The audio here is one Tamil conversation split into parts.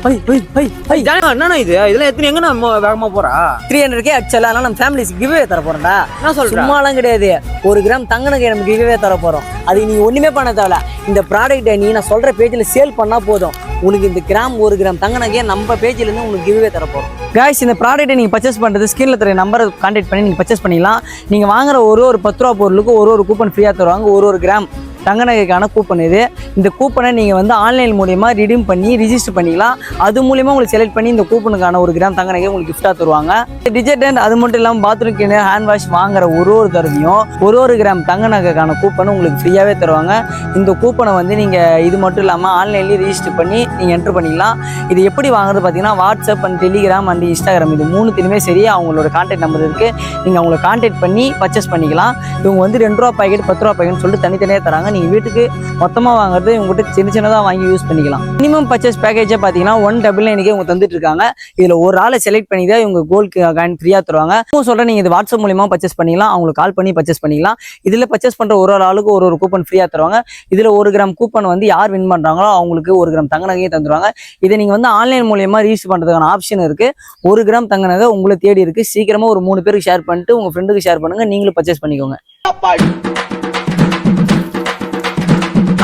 என்னண்ணா இது இதெல்லாம் எத்தனை எங்க நம்ம வேகமா போறா 300K அடிச்சல நம்ம ஃபேமிலிஸ் கிவ்வே தர போறோம்டா. என்ன சொல்ற சும்மாலாம் கிடையாது. 1 கிராம் தங்க நகை நம்ம கிவ்வே தர போறோம். அது நீ ஒண்ணுமே பண்ண தேவையில்ல. இந்த ப்ராடக்ட்டை நீ நான் சொல்ற பேஜ்ல சேல் பண்ணா போதும். உனக்கு இந்த 1 கிராம் தங்க நகையை நம்ம பேஜ்ல இருந்து உங்களுக்கு கிவ்வே தர போறோம். गाइस இந்த ப்ராடக்ட்டை நீங்க பர்ச்சேஸ் பண்றது ஸ்கிரீன்ல தெரிய நம்பரை கான்டாக்ட் பண்ணி நீங்க பர்ச்சேஸ் பண்ணிடலாம். நீங்க வாங்குற ஒரு 10 ரூபாய் பொருளுக்கு ஒரு கூப்பன் ஃப்ரீயா தருவாங்க. ஒரு கிராம் தங்க நகைக்கான கூப்பன் இது. இந்த கூப்பனை நீங்கள் வந்து ஆன்லைன் மூலிமா ரிடீம் பண்ணி ரிஜிஸ்டர் பண்ணிக்கலாம். அது மூலிமா உங்களுக்கு செலக்ட் பண்ணி இந்த கூப்பனுக்கான 1 கிராம் தங்க நகை உங்களுக்கு கிஃப்டாக தருவாங்க. டிஜர்டன்ட் அது மட்டும் இல்லாமல் பாத்ரூம் கிளீனர் ஹேண்ட் வாஷ் வாங்குற ஒரு தடவையும் ஒரு கிராம் தங்க நகைக்கான கூப்பன் உங்களுக்கு ஃப்ரீயாகவே தருவாங்க. இந்த கூப்பனை வந்து நீங்கள் இது மட்டும் இல்லாமல் ஆன்லைன்லேயே ரிஜிஸ்டர் பண்ணி நீங்கள் என்ட்ரு பண்ணிக்கலாம். இது எப்படி வாங்குறது பார்த்தீங்கன்னா WhatsApp and Telegram and Instagram இது 3த்துலையுமே சரி அவங்களோட கான்டாக்ட் நம்பர் இருக்குது. நீங்கள் அவங்கள கான்டாக்ட் பண்ணி பர்ச்சேஸ் பண்ணிக்கலாம். இவங்க வந்து 2 ரூபா பாக்கெட் 10 ரூபா பாக்கெட்னு சொல்லிட்டு தனித்தனியாக தராங்க. நீங்கள் வீட்டுக்கு மொத்தமாக வாங்குறது இவங்ககிட்ட சின்னதாக வாங்கி யூஸ் பண்ணிக்கலாம். மினிமம் பர்ச்சேஸ் பேக்கேஜே பார்த்தீங்கன்னா 199 இவங்க தந்துட்டு இருக்காங்க. இதில் ஒரு ஆளை செலக்ட் பண்ணி தான் இவங்க கோல்டு காயின் ஃப்ரீயாக தருவாங்க. சொல்கிறேன் நீங்கள் இது வாட்ஸ்அப் மூலியமாக பர்ச்சேஸ் பண்ணிக்கலாம். அவங்களுக்கு கால் பண்ணி பர்ச்சேஸ் பண்ணிக்கலாம். இதில் பர்ச்சேஸ் பண்ணுற ஒரு ஆளுக்கு ஒரு கூப்பன் ஃப்ரீயாக தருவாங்க. இதில் 1 கிராம் கூப்பன் வந்து யார் வின் பண்ணுறாங்களோ அவங்களுக்கு 1 கிராம் தங்க நகையை தந்துடுவாங்க. இதை நீங்கள் வந்து ஆன்லைன் மூலியமாக ரிஜிஸ்டர் பண்ணுறதுக்கான ஆப்ஷன் இருக்குது. 1 கிராம் தங்க நகை உங்களை தேடி இருக்குது. சீக்கிரமாக ஒரு 3 பேருக்கு ஷேர் பண்ணிட்டு உங்கள் ஃப்ரெண்டுக்கு ஷேர் பண்ணுங்கள். நீங்களும் பர்ச்சேஸ் பண்ணிக்கோங்க.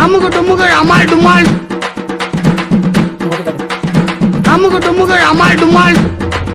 அமுகு டுமுகு அமால் டுமால் அமுகு டுமுகு அமால் டுமால்